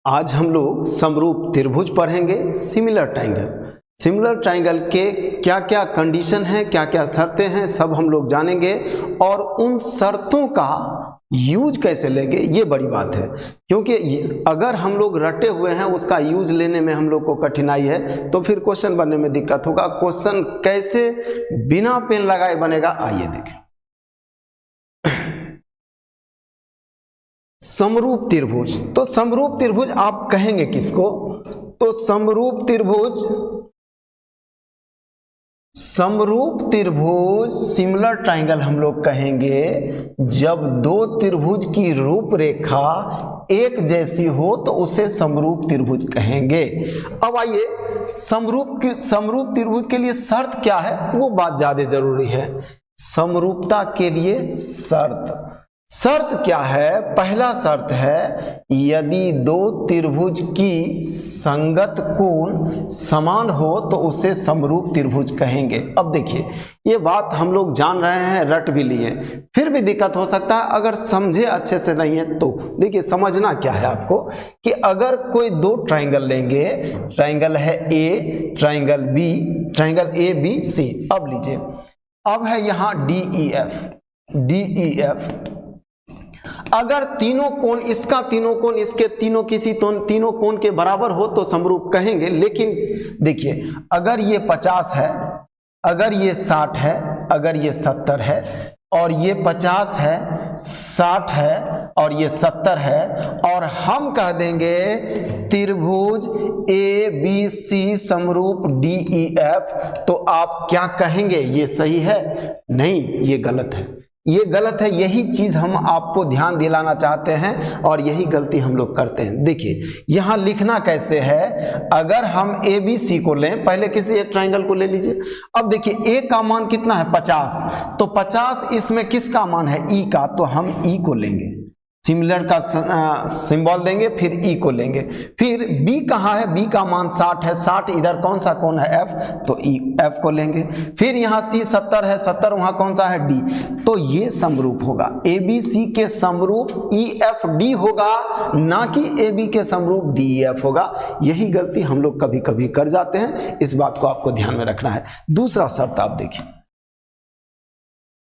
आज हम लोग समरूप त्रिभुज पढ़ेंगे। सिमिलर ट्राइंगल के क्या क्या कंडीशन है, क्या क्या शर्तें हैं, सब हम लोग जानेंगे और उन शर्तों का यूज कैसे लेंगे ये बड़ी बात है। क्योंकि अगर हम लोग रटे हुए हैं उसका यूज लेने में हम लोग को कठिनाई है तो फिर क्वेश्चन बनने में दिक्कत होगा। क्वेश्चन कैसे बिना पेन लगाए बनेगा, आइए देखें। समरूप त्रिभुज, तो समरूप त्रिभुज आप कहेंगे किसको? तो समरूप त्रिभुज सिमिलर ट्राइंगल हम लोग कहेंगे जब दो त्रिभुज की रूपरेखा एक जैसी हो तो उसे समरूप त्रिभुज कहेंगे। अब आइए समरूप त्रिभुज के लिए शर्त क्या है वो बात ज्यादा जरूरी है। समरूपता के लिए शर्त क्या है? पहला शर्त है यदि दो त्रिभुज की संगत कोण समान हो तो उसे समरूप त्रिभुज कहेंगे। अब देखिए ये बात हम लोग जान रहे हैं, रट भी लिए, फिर भी दिक्कत हो सकता है अगर समझे अच्छे से नहीं है तो। देखिए समझना क्या है आपको कि अगर कोई दो ट्राइंगल लेंगे, ट्राइंगल है A, triangle B, triangle A B C. अब लीजिए, अब है यहां DEF, अगर तीनों कोण, इसका तीनों कोण इसके तीनों कोण के बराबर हो तो समरूप कहेंगे। लेकिन देखिए अगर ये 50 है, अगर ये 60 है, अगर ये 70 है और ये 50 है, 60 है और ये 70 है और हम कह देंगे त्रिभुज ABC समरूप DEF, तो आप क्या कहेंगे? ये सही है? नहीं, ये गलत है, ये गलत है। यही चीज हम आपको ध्यान दिलाना चाहते हैं और यही गलती हम लोग करते हैं। देखिए यहां लिखना कैसे है, अगर हम ABC को लें, पहले किसी एक ट्राइंगल को ले लीजिए। अब देखिए A का मान कितना है? 50, तो 50 इसमें किसका मान है? E का, तो हम E को लेंगे, सिमिलर का सिंबल देंगे, फिर E को लेंगे। फिर B कहाँ है? B का मान 60 है, 60 इधर कौन सा कोण है? F, तो F को लेंगे। फिर यहाँ C 70 है, 70 वहाँ कौन सा है? D, तो ये समरूप होगा। ABC के समरूप EFD होगा, ना कि AB के समरूप DEF होगा। यही गलती हम लोग कभी कभी कर जाते हैं, इस बात को आपको ध्यान में रखना है। दूसरा शर्त आप देखिए,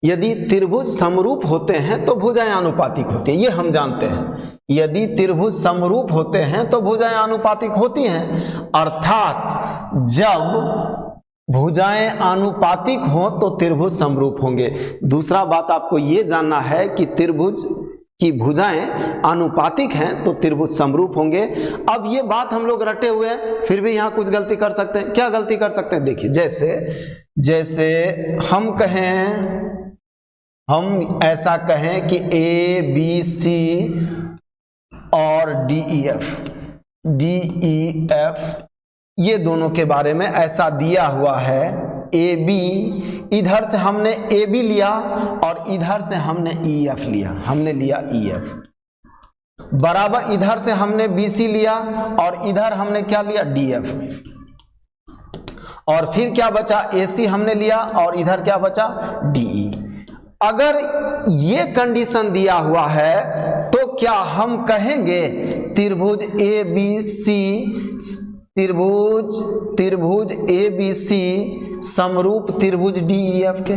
यदि त्रिभुज समरूप होते हैं तो भुजाएं आनुपातिक होती है, ये हम जानते हैं। यदि त्रिभुज समरूप होते हैं तो भुजाएं आनुपातिक होती हैं, अर्थात जब भुजाएं आनुपातिक हो तो त्रिभुज समरूप होंगे। दूसरा बात आपको ये जानना है कि त्रिभुज की भुजाएं आनुपातिक हैं तो त्रिभुज समरूप होंगे। अब ये बात हम लोग रटे हुए हैं, फिर भी यहाँ कुछ गलती कर सकते हैं। क्या गलती कर सकते हैं? देखिए जैसे हम ऐसा कहें कि ABC और DEF ये दोनों के बारे में ऐसा दिया हुआ है। AB, इधर से हमने AB लिया और इधर से हमने EF लिया, हमने लिया EF, बराबर इधर से हमने BC लिया और इधर हमने क्या लिया? DF, और फिर क्या बचा? AC हमने लिया और इधर क्या बचा? DE। अगर ये कंडीशन दिया हुआ है तो क्या हम कहेंगे त्रिभुज ABC समरूप त्रिभुज DEF के?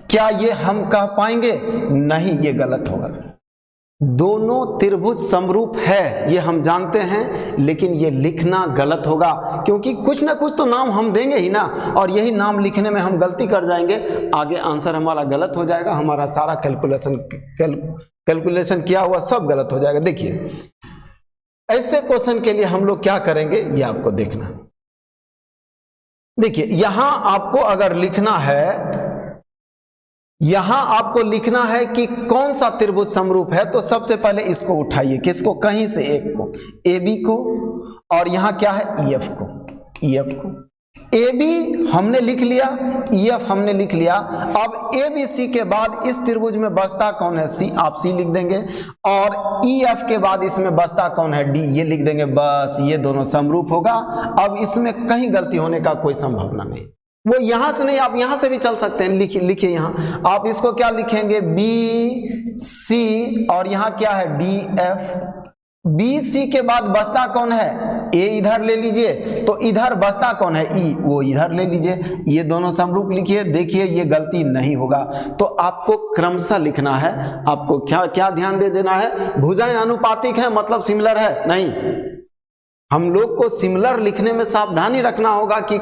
क्या ये हम कह पाएंगे? नहीं, ये गलत होगा। दोनों त्रिभुज समरूप है ये हम जानते हैं, लेकिन ये लिखना गलत होगा, क्योंकि कुछ ना कुछ तो नाम हम देंगे ही ना, और यही नाम लिखने में हम गलती कर जाएंगे, आगे आंसर हमारा गलत हो जाएगा, हमारा सारा कैलकुलेशन किया हुआ सब गलत हो जाएगा। देखिए ऐसे क्वेश्चन के लिए हम लोग क्या करेंगे ये आपको देखना। देखिए यहां आपको अगर लिखना है, यहां आपको लिखना है कि कौन सा त्रिभुज समरूप है, तो सबसे पहले इसको उठाइए, किसको? कहीं से एक को, AB को, और यहां क्या है? EF को। AB हमने लिख लिया, EF हमने लिख लिया। अब ABC के बाद इस त्रिभुज में बसता कौन है? C, आप C लिख देंगे, और EF के बाद इसमें बसता कौन है? D, ये लिख देंगे। बस ये दोनों समरूप होगा। अब इसमें कहीं गलती होने का कोई संभावना नहीं। वो यहां से नहीं, आप यहां से भी चल सकते हैं। लिखिए यहां आप इसको क्या लिखेंगे? BC, और यहां क्या है? DF, बी सी के बाद बचता कौन है, ए इधर ले लीजिए, तो इधर बचता कौन है, ई, वो इधर ले लीजिए। ये दोनों समरूप लिखिए। देखिए ये गलती नहीं होगा। तो आपको क्रमशः लिखना है। आपको क्या क्या ध्यान दे देना है, भुजाएं अनुपातिक है मतलब सिमिलर है, नहीं, हम लोग को सिमिलर लिखने में सावधानी रखना होगा कि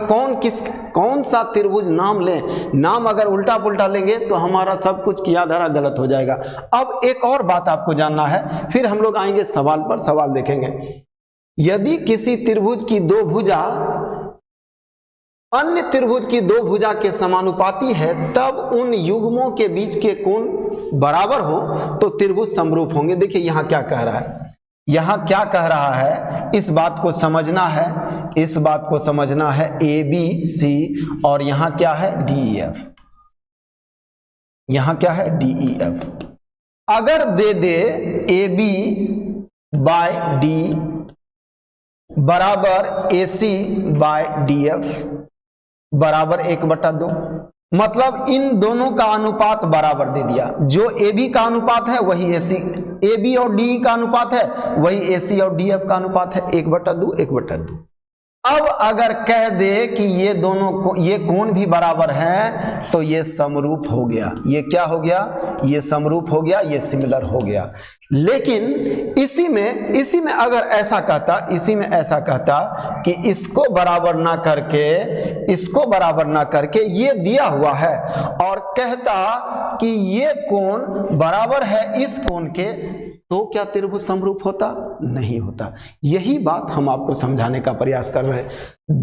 कौन सा त्रिभुज नाम लें। नाम अगर उल्टा पुल्टा लेंगे तो हमारा सब कुछ किया धरा गलत हो जाएगा। अब एक और बात आपको जानना है, फिर हम लोग आएंगे सवाल पर, सवाल देखेंगे। यदि किसी त्रिभुज की दो भुजा अन्य त्रिभुज की दो भुजा के समानुपाती है, तब उन युग्मों के बीच के कोण बराबर हो तो त्रिभुज समरूप होंगे। देखिए यहां क्या कह रहा है, यहां क्या कह रहा है, इस बात को समझना है, इस बात को समझना है। ए बी सी और यहां क्या है, डी ई एफ, यहां क्या है, डी ई एफ। अगर दे दे ए बी बाय डी बराबर ए सी बाय डी एफ बराबर 1/2, मतलब इन दोनों का अनुपात बराबर दे दिया। जो ए बी का अनुपात है वही ए सी, ए बी और डी का अनुपात है वही ए सी और डी एफ का अनुपात है, 1/2 1/2। अब अगर कह दे कि ये दोनों को ये कोण भी बराबर है तो ये समरूप हो गया। ये क्या हो गया, ये समरूप हो गया, ये सिमिलर हो गया। लेकिन इसी में अगर ऐसा कहता, इसी में ऐसा कहता कि इसको बराबर ना करके ये दिया हुआ है और कहता कि ये कोण बराबर है इस कोण के, तो क्या त्रिभुज समरूप होता, नहीं होता। यही बात हम आपको समझाने का प्रयास कर रहे हैं।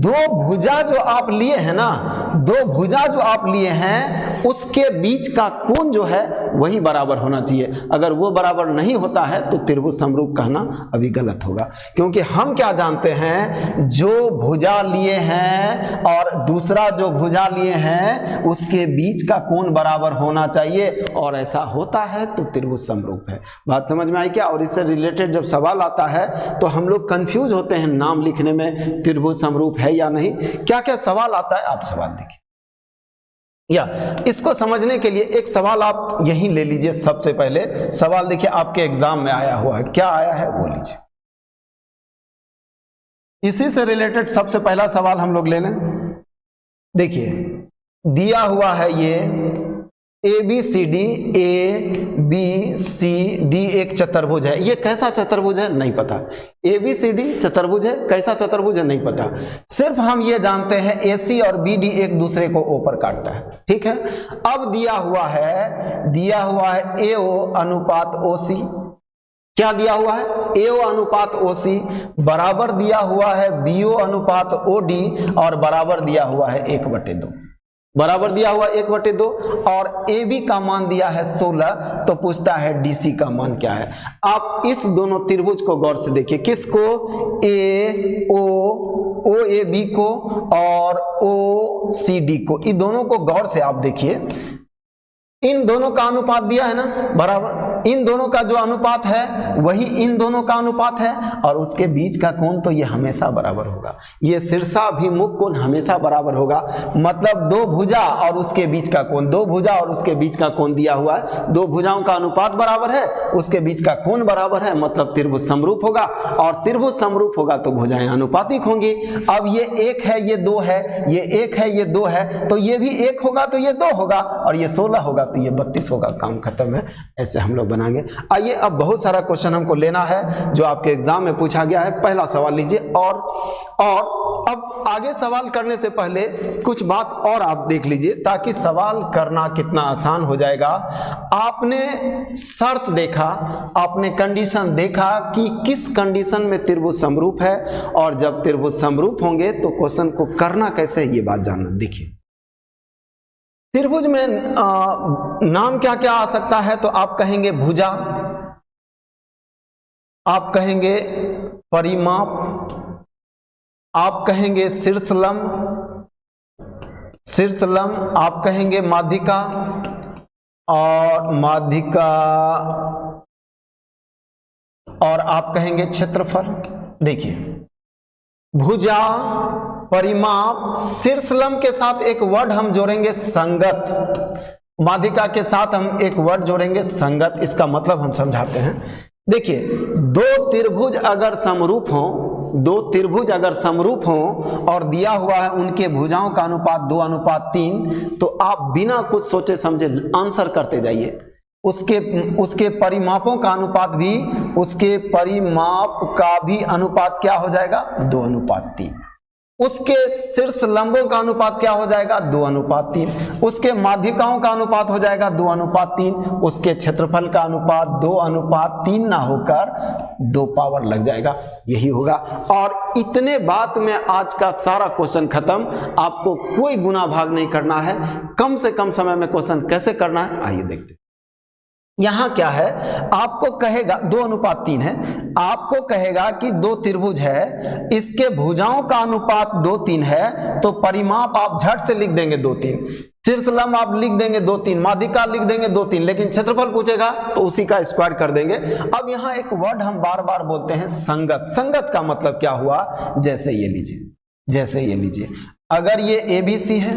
दो भुजा जो आप लिए हैं ना, दो भुजा जो आप लिए हैं उसके बीच का कोण जो है वही बराबर होना चाहिए। अगर वो बराबर नहीं होता है तो त्रिभुज समरूप कहना अभी गलत होगा, क्योंकि हम क्या जानते हैं, जो भुजा लिए हैं और दूसरा जो भुजा लिए हैं उसके बीच का कोण बराबर होना चाहिए, और ऐसा होता है तो त्रिभुज समरूप है। बात समझ में आई क्या? और इससे रिलेटेड जब सवाल आता है तो हम लोग कंफ्यूज होते हैं नाम लिखने में, त्रिभुज समरूप है या नहीं। क्या क्या सवाल आता है, आप सवाल देखिए, या इसको समझने के लिए एक सवाल आप यहीं ले लीजिए। सबसे पहले सवाल देखिए आपके एग्जाम में आया हुआ है, क्या आया है वो लीजिए। इसी से रिलेटेड सबसे पहला सवाल हम लोग ले लें। देखिए दिया हुआ है ये A B C D, A B C D एक चतुर्भुज है। ये कैसा चतुर्भुज है नहीं पता, ए बी सी डी चतुर्भुज है, कैसा चतुर्भुज है नहीं पता। सिर्फ हम ये जानते हैं ए सी और बी डी एक दूसरे को ओ पर काटता है, ठीक है। अब दिया हुआ है ए ओ अनुपात ओ सी। क्या दिया हुआ है, ए ओ अनुपात ओ सी, बराबर दिया हुआ है बी ओ अनुपात ओ डी, और बराबर दिया हुआ है 1/2, बराबर दिया हुआ 1/2, और ए बी का मान दिया है 16। तो पूछता है डी सी का मान क्या है। आप इस दोनों त्रिभुज को गौर से देखिए, किसको, ए ओ ए बी को और ओ सी डी को, इन दोनों को गौर से आप देखिए। इन दोनों का अनुपात दिया है ना बराबर, इन दोनों का जो अनुपात है वही इन दोनों का अनुपात है, और उसके बीच का कोण तो ये हमेशा बराबर होगा। ये शीर्षाभिमुख कोण हमेशा बराबर होगा। मतलब दो भुजा और उसके बीच का कोण, दो भुजा और उसके बीच का कोण दिया हुआ है, दो भुजाओं का अनुपात बराबर है, उसके बीच का कोण बराबर है, मतलब त्रिभुज समरूप होगा। और त्रिभुज समरूप होगा तो भुजाएं अनुपातिक होंगी। अब ये 1 है, ये 2 है, ये 1 है, ये 2 है, तो ये भी 1 होगा तो ये 2 होगा, और ये 16 होगा तो ये 32 होगा। काम खत्म है। ऐसे हम लोग बनाएंगे। आइए अब बहुत सारा क्वेश्चन हमको लेना है जो आपके एग्जाम में पूछा गया है। पहला सवाल लीजिए, और अब आगे सवाल करने से पहले कुछ बात और आप देख लीजिए, ताकि सवाल करना कितना आसान हो जाएगा। आपने शर्त देखा, आपने कंडीशन देखा कि किस कंडीशन में त्रिभुज समरूप है, और जब त्रिभुज समरूप होंगे तो क्वेश्चन को करना कैसे, ये बात जानना। देखिए त्रिभुज में नाम क्या क्या आ सकता है, तो आप कहेंगे भुजा, आप कहेंगे परिमाप, आप कहेंगे शीर्षलंब, आप कहेंगे माध्यिका, और माध्यिका, और आप कहेंगे क्षेत्रफल। देखिए भुजा, परिमाप, शीर्षलंब के साथ एक वर्ड हम जोड़ेंगे संगत, माध्यिका के साथ हम एक वर्ड जोड़ेंगे संगत। इसका मतलब हम समझाते हैं। देखिए दो त्रिभुज अगर समरूप हो, दो त्रिभुज अगर समरूप हो और दिया हुआ है उनके भुजाओं का अनुपात 2:3, तो आप बिना कुछ सोचे समझे आंसर करते जाइए। उसके परिमापों का अनुपात भी, उसके परिमाप का भी अनुपात क्या हो जाएगा? 2:3। उसके शीर्ष लंबों का अनुपात क्या हो जाएगा? 2:3। उसके माध्यिकाओं का अनुपात हो जाएगा 2:3। उसके क्षेत्रफल का अनुपात 2:3 ना होकर 2 पावर लग जाएगा, यही होगा। और इतने बात में आज का सारा क्वेश्चन खत्म। आपको कोई गुना भाग नहीं करना है, कम से कम समय में क्वेश्चन कैसे करना है आइए देखते हैं। यहां क्या है, आपको कहेगा 2:3 है, आपको कहेगा कि दो त्रिभुज है, इसके भुजाओं का अनुपात 2:3 है, तो परिमाप आप झट से लिख देंगे 2:3, शीर्ष लंब आप लिख देंगे 2:3, माध्यिका लिख देंगे 2:3, लेकिन क्षेत्रफल पूछेगा तो उसी का स्क्वायर कर देंगे। अब यहां एक वर्ड हम बार बार बोलते हैं संगत। संगत का मतलब क्या हुआ? जैसे ये लीजिए, जैसे ये लीजिए, अगर ये ABC है,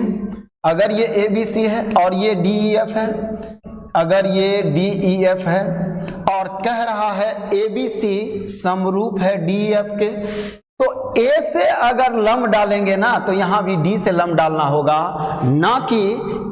अगर ये ABC है और ये DEF है, अगर ये DEF है और कह रहा है ABC समरूप है DEF के, तो A से अगर लंब डालेंगे ना तो यहां भी D से लंब डालना होगा, ना कि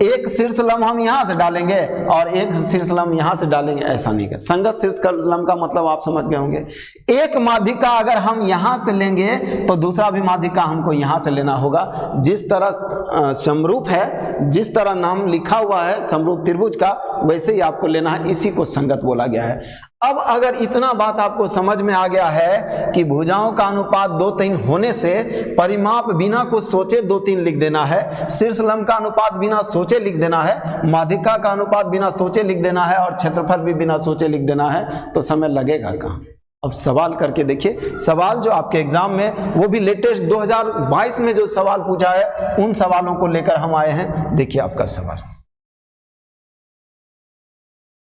एक शीर्ष लंब हम यहां से डालेंगे और एक शीर्ष लंब यहां से डालेंगे, ऐसा नहीं कर। संगत शीर्ष लंब का मतलब आप समझ गए होंगे। एक माध्यिका अगर हम यहां से लेंगे तो दूसरा भी माध्यिका हमको यहां से लेना होगा। जिस तरह समरूप है, जिस तरह नाम लिखा हुआ है समरूप त्रिभुज का, वैसे ही आपको लेना है, इसी को संगत बोला गया है। अब अगर इतना बात आपको समझ में आ गया है कि भुजाओं का अनुपात 2:3 होने से परिमाप बिना कुछ सोचे 2:3 लिख देना है, शीर्ष लंब का अनुपात बिना सोचे लिख देना है, माध्यिका का अनुपात बिना सोचे लिख देना है और क्षेत्रफल भी बिना सोचे लिख देना है, तो समय लगेगा कहाँ? अब सवाल करके देखिए। सवाल जो आपके एग्जाम में, वो भी लेटेस्ट 2022 में जो सवाल पूछा है, उन सवालों को लेकर हम आए हैं। देखिए आपका सवाल,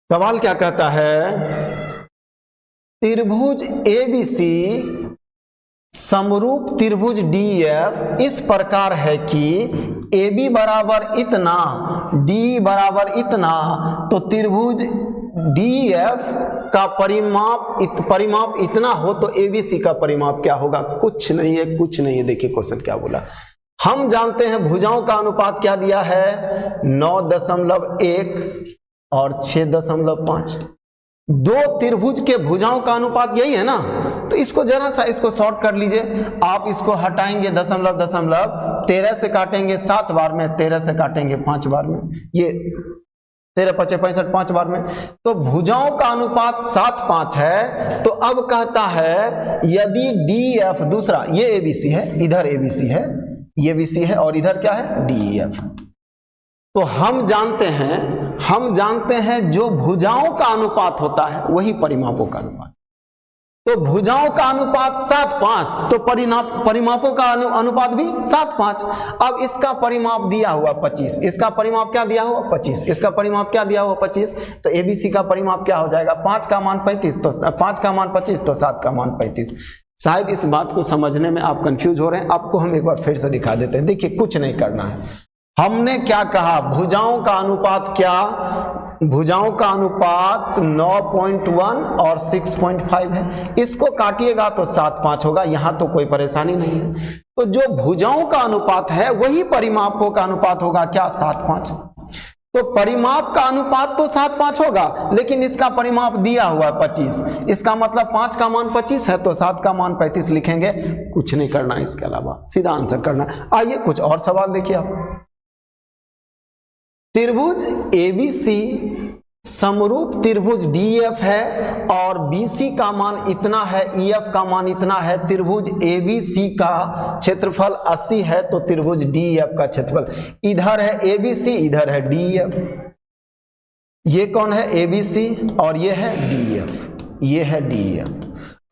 सवाल क्या कहता है? त्रिभुज ABC समरूप त्रिभुज DEF इस प्रकार है कि AB बराबर इतना, D बराबर इतना, तो त्रिभुज DEF का परिमाप इतना हो तो ABC का परिमाप क्या होगा? कुछ नहीं है, कुछ नहीं है। देखिए क्वेश्चन क्या बोला। हम जानते हैं भुजाओं का अनुपात क्या दिया है? 9.1 और 6.5। दो त्रिभुज के भुजाओं का अनुपात यही है ना, तो इसको जरा सा इसको शॉर्ट कर लीजिए। आप इसको हटाएंगे दशमलव 13 से काटेंगे 7 बार में, 13 से काटेंगे 5 बार में, ये 13 × 5 = 65, 5 बार में, तो भुजाओं का अनुपात 7:5 है। तो अब कहता है यदि DEF, दूसरा ये ABC है, इधर ABC है, ये BC है और इधर क्या है? DEF। तो हम जानते हैं जो भुजाओं का अनुपात होता है वही परिमापों का अनुपात। तो भुजाओं का अनुपात 7:5, तो परिमापों का अनुपात भी 7:5। अब इसका परिमाप दिया हुआ 25, इसका परिमाप क्या दिया हुआ? 25, इसका परिमाप क्या दिया हुआ? 25। तो ABC का परिमाप क्या हो जाएगा? 5 का मान 35, तो 5 का मान 25, तो 7 का मान 35। शायद इस बात को समझने में आप कंफ्यूज हो रहे हैं। आपको हम एक बार फिर से दिखा देते हैं। देखिए कुछ नहीं करना है। हमने क्या कहा? भुजाओं का अनुपात क्या? भुजाओं का अनुपात 9.1 और 6.5 है। इसको काटिएगा तो 7:5 होगा, यहां तो कोई परेशानी नहीं है। तो जो भुजाओं का अनुपात है वही परिमापों का अनुपात होगा क्या? 7:5। तो परिमाप का अनुपात तो 7:5 होगा, लेकिन इसका परिमाप दिया हुआ है 25। इसका मतलब 5 का मान 25 है तो 7 का मान 35 लिखेंगे। कुछ नहीं करना इसके अलावा, सीधा आंसर करना। आइए कुछ और सवाल देखिए आप। त्रिभुज ABC समरूप त्रिभुज DEF है और BC का मान इतना है, EF का मान इतना है। त्रिभुज ABC का क्षेत्रफल 80 है, तो त्रिभुज DEF का क्षेत्रफल, इधर है ABC, इधर है DEF। ये कौन है? ABC और ये है DEF, ये है DEF।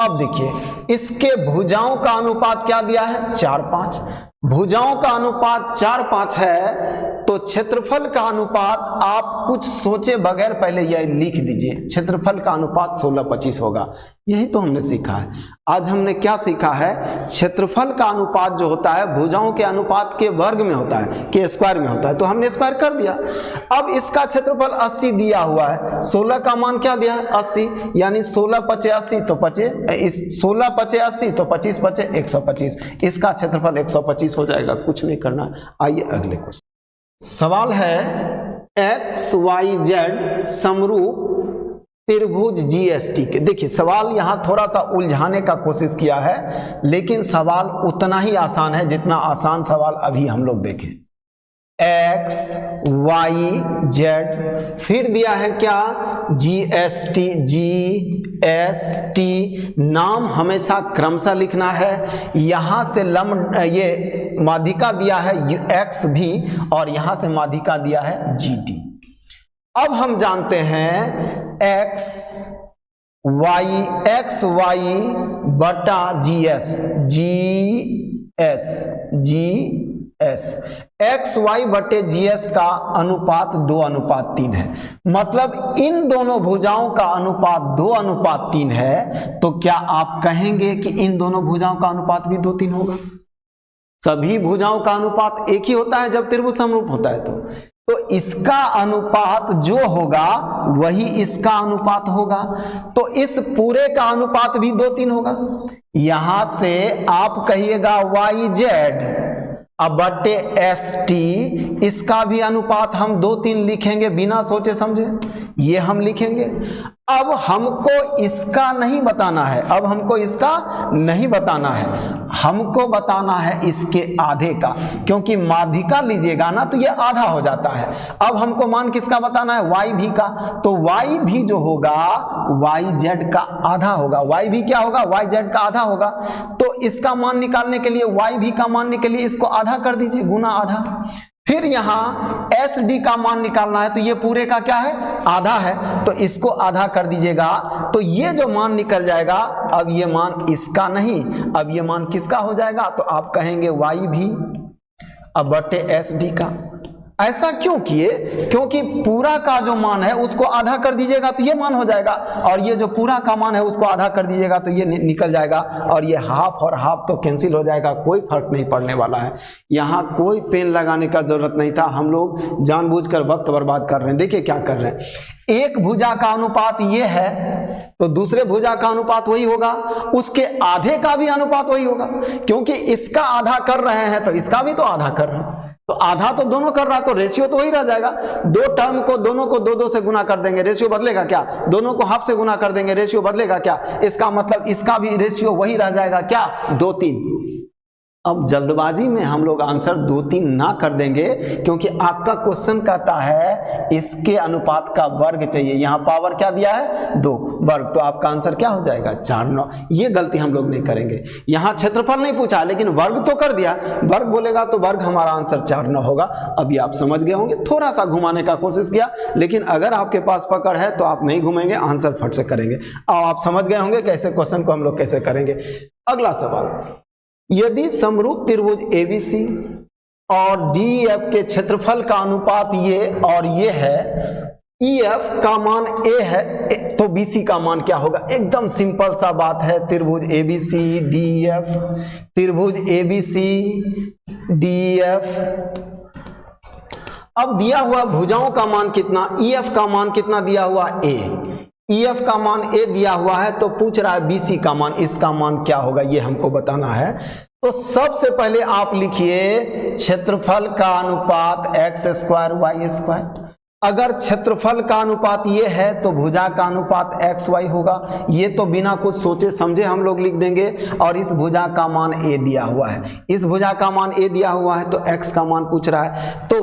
अब देखिए इसके भुजाओं का अनुपात क्या दिया है? 4:5। भुजाओं का अनुपात 4:5 है, तो तो क्षेत्रफल का अनुपात आप कुछ सोचे बगैर पहले यह लिख दीजिए, क्षेत्रफल का अनुपात 16:25 होगा। यही तो हमने सीखा है। आज हमने क्या सीखा है, क्षेत्रफल का अनुपात जो होता है भुजाओं के अनुपात के वर्ग में होता है, के स्क्वायर में होता है, तो हमने स्क्वायर कर दिया। अब इसका क्षेत्रफल 80 दिया हुआ है, 16 का मान क्या दिया है 80, यानी 16 × 80 तो 16 × 80 तो 25 × 125, इसका क्षेत्रफल 125 हो जाएगा। कुछ नहीं करना। आइए अगले क्वेश्चन। सवाल है XYZ समरूप त्रिभुज GST के। देखिए सवाल यहां थोड़ा सा उलझाने का कोशिश किया है, लेकिन सवाल उतना ही आसान है जितना आसान सवाल अभी हम लोग देखें। XYZ फिर दिया है क्या GST, नाम हमेशा क्रमशः लिखना है। यहां से ये माध्यिका दिया है X भी, और यहां से माध्यिका दिया है GT। अब हम जानते हैं XY बटा GS, XY बटे GS का अनुपात 2:3 है। मतलब इन दोनों भुजाओं का अनुपात 2:3 है। तो क्या आप कहेंगे कि इन दोनों भुजाओं का अनुपात भी 2:3 होगा? सभी भुजाओं का अनुपात एक ही होता है जब त्रिभुज समरूप होता है। तो इसका अनुपात जो होगा वही इसका अनुपात होगा। तो इस पूरे का अनुपात भी 2:3 होगा। यहां से आप कहिएगा YZ अब बटे ST, इसका भी अनुपात हम 2:3 लिखेंगे बिना सोचे समझे, ये हम लिखेंगे। अब हमको इसका नहीं बताना है, हमको बताना है इसके आधे का, क्योंकि माध्यिका लीजिएगा ना तो ये आधा हो जाता है। अब हमको मान किसका बताना है, Y भी का। तो Y भी जो होगा YZ का आधा होगा। Y भी क्या होगा, YZ का आधा होगा। तो इसका मान निकालने के लिए, Y भी का मान निकालने के लिए इसको आधा कर दीजिए, गुना आधा। फिर यहां SD का मान निकालना है, तो ये पूरे का क्या है, आधा है, तो इसको आधा कर दीजिएगा। तो ये जो मान निकल जाएगा, अब ये मान इसका नहीं, अब ये मान किसका हो जाएगा, तो आप कहेंगे Y भी अब बटे SD का। ऐसा क्यों किए, क्योंकि पूरा का जो मान है उसको आधा कर दीजिएगा तो ये मान हो जाएगा, और ये जो पूरा का मान है उसको आधा कर दीजिएगा तो ये निकल जाएगा, और ये हाफ और हाफ तो कैंसिल हो जाएगा, कोई फर्क नहीं पड़ने वाला है। यहाँ कोई पेन लगाने का जरूरत नहीं था, हम लोग जानबूझकर वक्त बर्बाद कर रहे हैं। देखिए क्या कर रहे हैं, एक भुजा का अनुपात ये है तो दूसरे भुजा का अनुपात वही होगा, उसके आधे का भी अनुपात वही होगा, क्योंकि इसका आधा कर रहे हैं तो इसका भी तो आधा कर रहे हैं, तो आधा तो दोनों कर रहा है, तो रेशियो तो वही रह जाएगा। दो टर्म को दोनों को 2-2 से गुना कर देंगे, रेशियो बदलेगा क्या? दोनों को हाफ से गुना कर देंगे, रेशियो बदलेगा क्या? इसका मतलब इसका भी रेशियो वही रह जाएगा, क्या, 2-3। अब जल्दबाजी में हम लोग आंसर 2-3 ना कर देंगे, क्योंकि आपका क्वेश्चन कहता है इसके अनुपात का वर्ग चाहिए। यहाँ पावर क्या दिया है, 2 वर्ग, तो आपका आंसर क्या हो जाएगा, 4-9। ये गलती हम लोग नहीं करेंगे। यहाँ क्षेत्रफल नहीं पूछा लेकिन वर्ग तो कर दिया, वर्ग बोलेगा तो वर्ग हमारा आंसर 4-9 होगा। अभी आप समझ गए होंगे, थोड़ा सा घुमाने का कोशिश किया, लेकिन अगर आपके पास पकड़ है तो आप नहीं घूमेंगे, आंसर फट से करेंगे। और आप समझ गए होंगे कैसे क्वेश्चन को हम लोग कैसे करेंगे। अगला सवाल, यदि समरूप त्रिभुज ABC और DEF के क्षेत्रफल का अनुपात ये और ये है, EF का मान A है, तो BC का मान क्या होगा? एकदम सिंपल सा बात है, त्रिभुज ABC DEF, त्रिभुज ABC DEF। अब दिया हुआ भुजाओं का मान कितना, EF का मान कितना दिया हुआ, A, EF का मान A दिया हुआ है, तो पूछ रहा है BC का मान, इसका मान क्या होगा, ये हमको बताना है। तो सबसे पहले आप लिखिए क्षेत्रफल का अनुपात x² y²। अगर क्षेत्रफल का अनुपात ये है तो भुजा का अनुपात xy होगा, ये तो बिना कुछ सोचे समझे हम लोग लिख देंगे। और इस भुजा का मान a दिया हुआ है, इस भुजा का मान a दिया हुआ है, तो x का मान पूछ रहा है, तो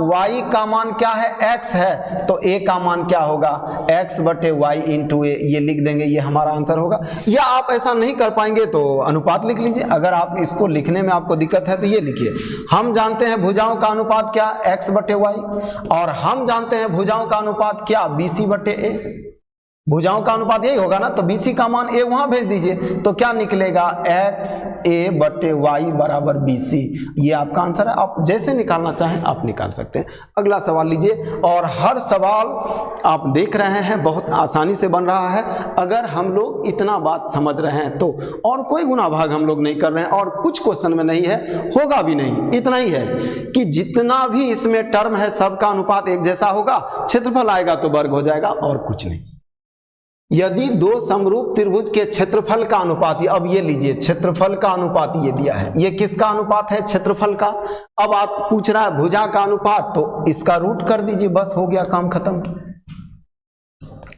y का मान क्या है, x है, तो a का मान क्या होगा, x बटे y इंटू a, ये लिख देंगे, ये हमारा आंसर होगा। या आप ऐसा नहीं कर पाएंगे तो अनुपात लिख लीजिए, अगर आप इसको लिखने में आपको दिक्कत है तो ये लिखिए। हम जानते हैं भुजाओं का अनुपात क्या, x बटे y, और हम जानते हैं भुजाओं का अनुपात क्या, BC बटे A। भुजाओं का अनुपात यही होगा ना, तो BC का मान A वहां भेज दीजिए, तो क्या निकलेगा XA/Y बराबर BC। ये आपका आंसर है। आप जैसे निकालना चाहें आप निकाल सकते हैं। अगला सवाल लीजिए। और हर सवाल आप देख रहे हैं बहुत आसानी से बन रहा है, अगर हम लोग इतना बात समझ रहे हैं तो, और कोई गुना भाग हम लोग नहीं कर रहे हैं, और कुछ क्वेश्चन में नहीं है, होगा भी नहीं। इतना ही है कि जितना भी इसमें टर्म है सबका अनुपात एक जैसा होगा, क्षेत्रफल आएगा तो वर्ग हो जाएगा, और कुछ नहीं। यदि दो समरूप त्रिभुज के क्षेत्रफल का अनुपात, अब ये लीजिए क्षेत्रफल का अनुपात ये दिया है, ये किसका अनुपात है? क्षेत्रफल का। अब आप पूछ रहा है भुजा का अनुपात, तो इसका रूट कर दीजिए, बस हो गया काम खत्म।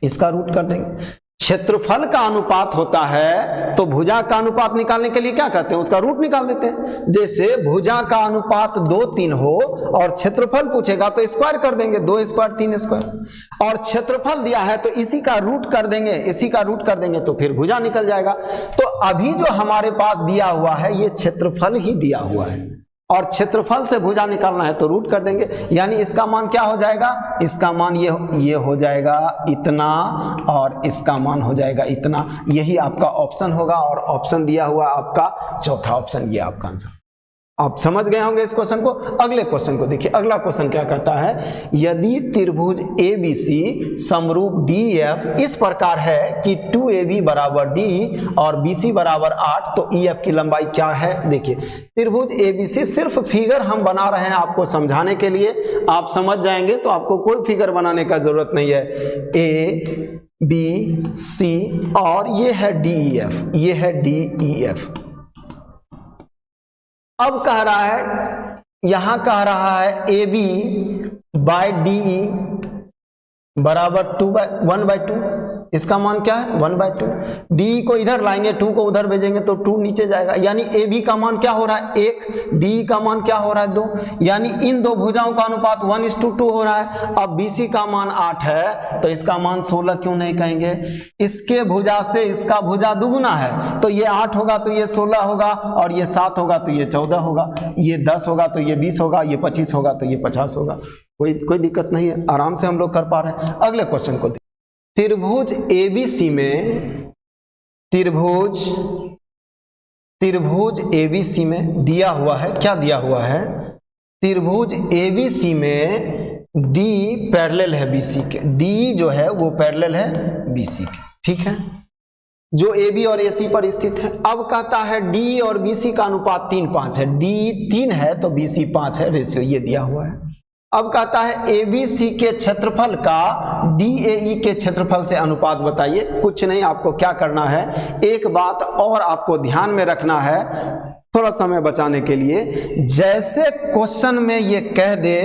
इसका रूट कर देंगे। क्षेत्रफल का अनुपात होता है तो भुजा का अनुपात निकालने के लिए क्या कहते हैं? उसका रूट निकाल देते हैं। जैसे भुजा का अनुपात 2 3 हो और क्षेत्रफल पूछेगा तो स्क्वायर कर देंगे, 2 स्क्वायर 3 स्क्वायर, और क्षेत्रफल दिया है तो इसी का रूट कर देंगे, इसी का रूट कर देंगे तो फिर भुजा निकल जाएगा। तो अभी जो हमारे पास दिया हुआ है ये क्षेत्रफल ही दिया हुआ है, और क्षेत्रफल से भुजा निकालना है तो रूट कर देंगे, यानी इसका मान क्या हो जाएगा? इसका मान ये हो जाएगा इतना, और इसका मान हो जाएगा इतना। यही आपका ऑप्शन होगा, और ऑप्शन दिया हुआ आपका चौथा ऑप्शन, ये आपका आंसर। आप समझ गए होंगे इस क्वेश्चन को। अगले क्वेश्चन को देखिए। अगला क्वेश्चन क्या कहता है? यदि त्रिभुज ABC समरूप DEF इस प्रकार है कि 2AB बराबर D और BC बराबर 8, तो EF की लंबाई क्या है? देखिए त्रिभुज ABC, सिर्फ फिगर हम बना रहे हैं आपको समझाने के लिए, आप समझ जाएंगे तो आपको कोई फिगर बनाने का जरूरत नहीं है। ABC और ये है DEF, ये है DEF। अब कह रहा है, यहां कह रहा है AB बाय DE बराबर 1/2। इसका मान क्या है? 1/2। DE को इधर लाएंगे, 2 को उधर भेजेंगे तो 2 नीचे जाएगा, यानी AB का मान क्या हो रहा है? 1। DE का मान क्या हो रहा है? 2। यानी इन दो भुजाओं का अनुपात 1:2 हो रहा है। अब BC का मान 8 है तो इसका मान 16 क्यों नहीं कहेंगे? इसके भुजा से इसका भुजा दुगुना है, तो ये 8 होगा तो ये 16 होगा, और ये 7 होगा तो ये 14 होगा, ये 10 होगा तो ये 20 होगा, ये 25 होगा तो ये 50 होगा। कोई दिक्कत नहीं है, आराम से हम लोग कर पा रहे हैं। अगले क्वेश्चन को देखिए। त्रिभुज ABC में त्रिभुज ABC में दिया हुआ है, क्या दिया हुआ है? त्रिभुज ABC में D पैरेलल है BC के, D जो है वो पैरेलल है BC के, ठीक है, जो AB और AC पर स्थित है। अब कहता है D और BC का अनुपात 3:5 है, D 3 है तो BC 5 है, रेशियो ये दिया हुआ है। अब कहता है ABC के क्षेत्रफल का DAE के क्षेत्रफल से अनुपात बताइए। कुछ नहीं, आपको क्या करना है, एक बात और आपको ध्यान में रखना है थोड़ा समय बचाने के लिए। जैसे क्वेश्चन में ये कह दे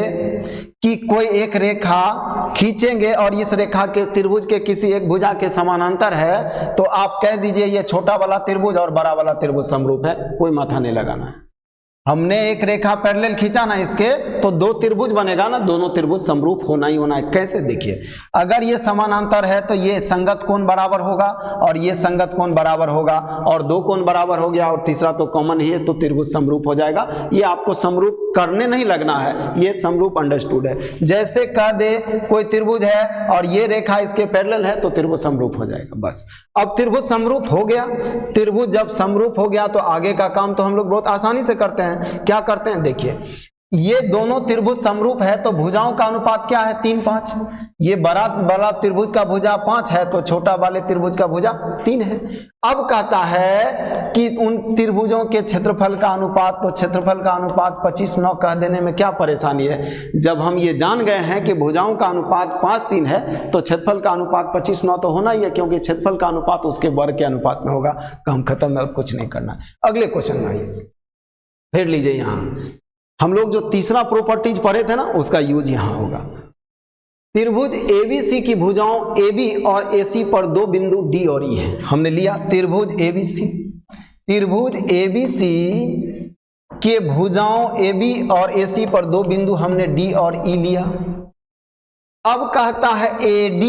कि कोई एक रेखा खींचेंगे और इस रेखा के त्रिभुज के किसी एक भुजा के समानांतर है, तो आप कह दीजिए ये छोटा वाला त्रिभुज और बड़ा वाला त्रिभुज समरूप है, कोई माथा नहीं लगाना है। हमने एक रेखा पैरेलल खींचा ना इसके, तो 2 त्रिभुज बनेगा ना, दोनों त्रिभुज समरूप होना ही होना है। कैसे? देखिए, अगर ये समानांतर है तो ये संगत कोण बराबर होगा और ये संगत कोण बराबर होगा, और 2 कोण बराबर हो गया और तीसरा तो कॉमन ही है, तो त्रिभुज समरूप हो जाएगा। ये आपको समरूप करने नहीं लगना है, ये समरूप अंडरस्टूड है। जैसे कह दे कोई त्रिभुज है और ये रेखा इसके पैरेलल है तो त्रिभुज समरूप हो जाएगा, बस। अब त्रिभुज समरूप हो गया, त्रिभुज जब समरूप हो गया तो आगे का काम तो हम लोग बहुत आसानी से करते हैं। क्या करते हैं? देखिए, ये दोनों त्रिभुज समरूप है तो भुजाओं का अनुपात क्या है? 3:5। ये बड़ा त्रिभुज का भुजा 5 है तो छोटा वाले त्रिभुज का भुजा 3 है। अब कहता है कि उन त्रिभुजों के क्षेत्रफल का अनुपात, तो क्षेत्रफल का अनुपात 25:9 कह देने में क्या परेशानी है? जब हम ये जान गए हैं कि भुजाओं का अनुपात 5:3 है तो क्षेत्रफल का अनुपात 25:9 तो होना ही है, क्योंकि क्षेत्रफल का अनुपात उसके वर्ग के अनुपात में होगा। काम खत्म है और कुछ नहीं करना। अगले क्वेश्चन में आइए, फिर लीजिए। यहां हम लोग जो तीसरा प्रॉपर्टीज पढ़े थे ना, उसका यूज यहां होगा। त्रिभुज ABC की भुजाओं AB और AC पर 2 बिंदु D और E है, हमने लिया त्रिभुज ABC। त्रिभुज ABC के भुजाओं AB और AC पर 2 बिंदु हमने D और E लिया। अब कहता है AD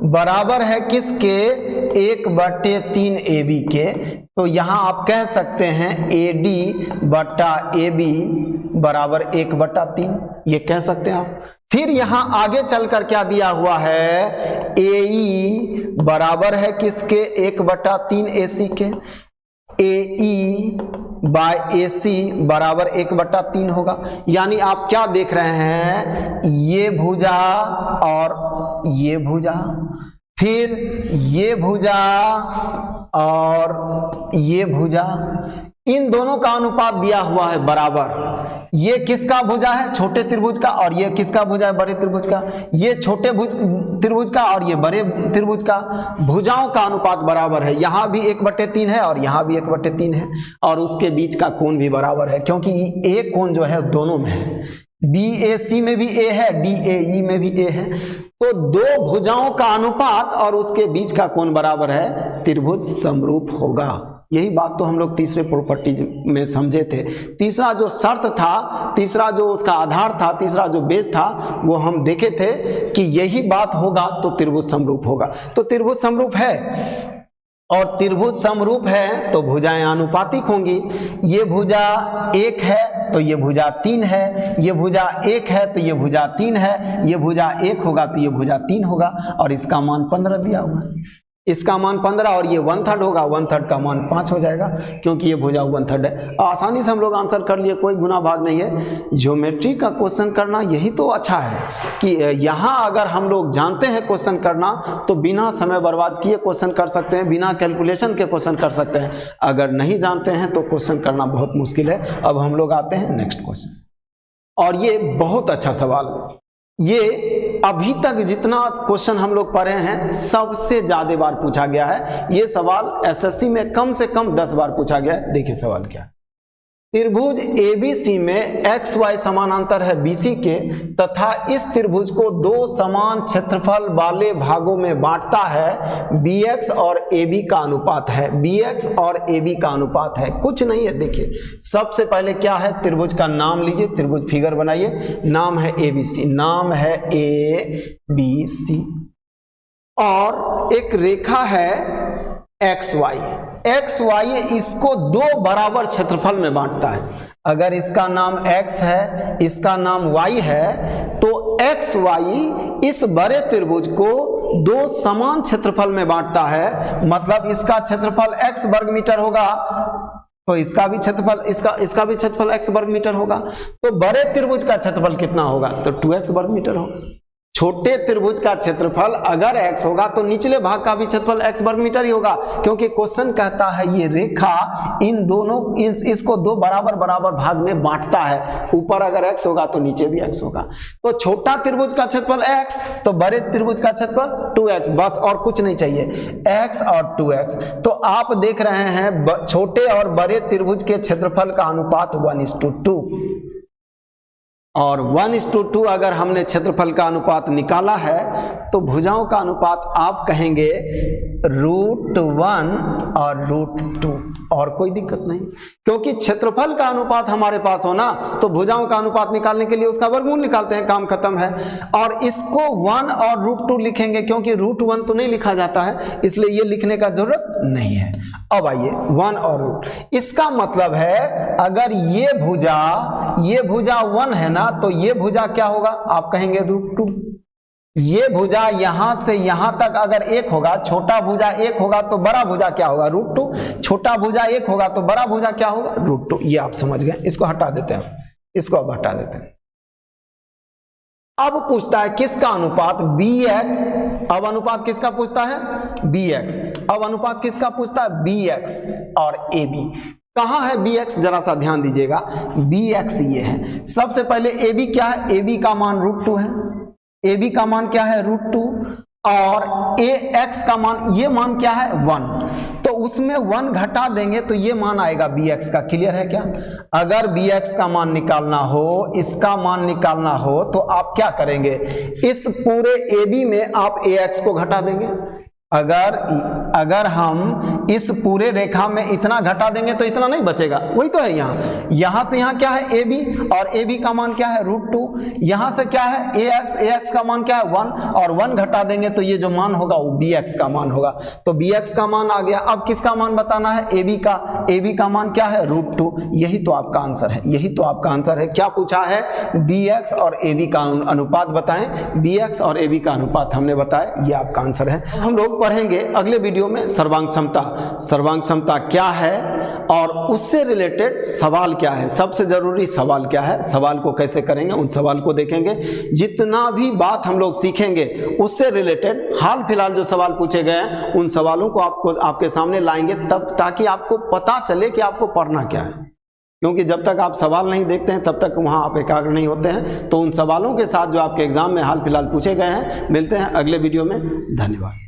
बराबर है किसके? 1/3 AB के। तो यहां आप कह सकते हैं AD/AB बराबर 1/3, ये कह सकते हैं आप। फिर यहां आगे चलकर क्या दिया हुआ है, AE बराबर है किसके, 1/3 AC के, AE बाय AC बराबर 1/3 होगा। यानी आप क्या देख रहे हैं, ये भुजा और ये भुजा, फिर ये भुजा और ये भुजा, इन दोनों का अनुपात दिया हुआ है बराबर। ये किसका भुजा है, छोटे त्रिभुज का, और ये किसका भुजा है, बड़े त्रिभुज का। ये छोटे त्रिभुज का और ये बड़े त्रिभुज का, भुजाओं का अनुपात बराबर है। यहां भी 1/3 है और यहां भी 1/3 है, और उसके बीच का कोण भी बराबर है, क्योंकि ये कोण जो है दोनों में है। BAC में भी A है, DAE में भी A है। तो दो भुजाओं का अनुपात और उसके बीच का कोण बराबर है, त्रिभुज समरूप होगा। यही बात तो हम लोग तीसरे प्रॉपर्टी में समझे थे। तीसरा जो शर्त था, तीसरा जो उसका आधार था, तीसरा जो बेस था, वो हम देखे थे कि यही बात होगा तो त्रिभुज समरूप होगा। तो त्रिभुज समरूप है, और त्रिभुज समरूप है तो भुजाएं आनुपातिक होंगी। ये भुजा 1 है तो ये भुजा 3 है, ये भुजा 1 है तो ये भुजा 3 है, ये भुजा 1 होगा तो ये भुजा 3 होगा, और इसका मान 15 दिया हुआ है। इसका मान 15 और ये 1/3 होगा, 1/3 का मान 5 हो जाएगा, क्योंकि ये भुजा 1/3 है। आसानी से हम लोग आंसर कर लिए, कोई गुना भाग नहीं है। ज्योमेट्री का क्वेश्चन करना यही तो अच्छा है कि यहाँ अगर हम लोग जानते हैं क्वेश्चन करना तो बिना समय बर्बाद किए क्वेश्चन कर सकते हैं, बिना कैलकुलेशन के क्वेश्चन कर सकते हैं। अगर नहीं जानते हैं तो क्वेश्चन करना बहुत मुश्किल है। अब हम लोग आते हैं नेक्स्ट क्वेश्चन, और ये बहुत अच्छा सवाल, ये अभी तक जितना क्वेश्चन हम लोग पढ़े हैं सबसे ज्यादा बार पूछा गया है। ये सवाल एसएससी में कम से कम 10 बार पूछा गया है। देखिए सवाल क्या है, त्रिभुज ABC में XY समानांतर है BC के, तथा इस त्रिभुज को दो समान क्षेत्रफल वाले भागों में बांटता है। BX और AB का अनुपात है, BX और AB का अनुपात है, कुछ नहीं है। देखिए सबसे पहले क्या है, त्रिभुज का नाम लीजिए, त्रिभुज फिगर बनाइए, नाम है ABC, नाम है ABC, और एक रेखा है XY, इसको दो बराबर क्षेत्रफल में बांटता है। अगर इसका नाम X है, इसका नाम Y है, तो XY इस बड़े त्रिभुज को दो समान क्षेत्रफल में बांटता है। मतलब इसका क्षेत्रफल x वर्ग मीटर होगा तो इसका भी क्षेत्रफल इसका भी क्षेत्रफल x वर्ग मीटर होगा। तो बड़े त्रिभुज का क्षेत्रफल कितना होगा, तो 2x वर्ग मीटर होगा। छोटे त्रिभुज का क्षेत्रफल अगर x होगा तो निचले भाग का भी क्षेत्रफल x वर्ग मीटर ही होगा, क्योंकि क्वेश्चन कहता है ये रेखा इन दोनों इसको दो बराबर बराबर भाग में बांटता है। ऊपर अगर x होगा तो नीचे भी x होगा। तो छोटा त्रिभुज का क्षेत्रफल x, तो बड़े त्रिभुज का क्षेत्रफल 2x, बस और कुछ नहीं चाहिए, x और 2x। तो आप देख रहे हैं छोटे और बड़े त्रिभुज के क्षेत्रफल का अनुपात 1:2, और 1:2 अगर हमने क्षेत्रफल का अनुपात निकाला है तो भुजाओं का अनुपात आप कहेंगे √1 और √2, और कोई दिक्कत नहीं, क्योंकि क्षेत्रफल का अनुपात हमारे पास हो ना, तो भुजाओं का अनुपात निकालने के लिए उसका वर्गमूल निकालते हैं, काम खत्म है। और इसको 1 और √2 लिखेंगे, क्योंकि √1 तो नहीं लिखा जाता है, इसलिए ये लिखने का जरूरत नहीं है। अब आइए 1 और √, इसका मतलब है अगर ये भुजा 1 है ना, तो ये भुजा क्या होगा, आप कहेंगे √2। ये भुजा यहां से यहां तक अगर 1 होगा, छोटा भुजा 1 होगा तो बड़ा भुजा क्या होगा, √2। छोटा भुजा 1 होगा तो बड़ा भुजा क्या होगा, √2। ये आप समझ गए, इसको हटा देते हैं, इसको अब हटा देते हैं। अब पूछता है किसका अनुपात, BX। अब अनुपात किसका पूछता है, BX। अब अनुपात किसका पूछता है, BX और AB। कहां है BX, जरा सा ध्यान दीजिएगा। BX ये है। सबसे पहले AB क्या है, AB का मान √2 है, AB का मान क्या है, √2, और AX का मान, ये मान क्या है, 1, तो उसमें 1 घटा देंगे तो ये मान आएगा BX का। क्लियर है क्या। अगर BX का मान निकालना हो, इसका मान निकालना हो, तो आप क्या करेंगे, इस पूरे AB में आप AX को घटा देंगे। अगर हम इस पूरे रेखा में इतना घटा देंगे तो इतना नहीं बचेगा, वही तो है। यहाँ से यहाँ क्या है AB, और AB का मान क्या है √2। यहाँ से क्या है AX का मान क्या है 1, और 1 घटा देंगे तो ये जो मान होगा वो BX का मान होगा। तो BX का मान आ गया। अब किसका मान बताना है? AB का मान क्या है √2। यही तो आपका आंसर है, यही तो आपका आंसर है। क्या पूछा है? BX और AB का अनुपात बताएं। BX और AB का अनुपात हमने बताया, ये आपका आंसर है। हम लोग पढ़ेंगे अगले वीडियो में सर्वांग क्षमता। सर्वांग क्षमता क्या है और उससे रिलेटेड सवाल क्या है, सबसे जरूरी सवाल क्या है, सवाल को कैसे करेंगे, उन सवाल को देखेंगे। जितना भी बात हम लोग सीखेंगे उससे रिलेटेड हाल फिलहाल जो सवाल पूछे गए हैं उन सवालों को आपके सामने लाएंगे, तब ताकि आपको पता चले कि आपको पढ़ना क्या है। क्योंकि जब तक आप सवाल नहीं देखते हैं तब तक वहाँ आप एकाग्र नहीं होते हैं। तो उन सवालों के साथ जो आपके एग्जाम में हाल फिलहाल पूछे गए हैं, मिलते हैं अगले वीडियो में। धन्यवाद।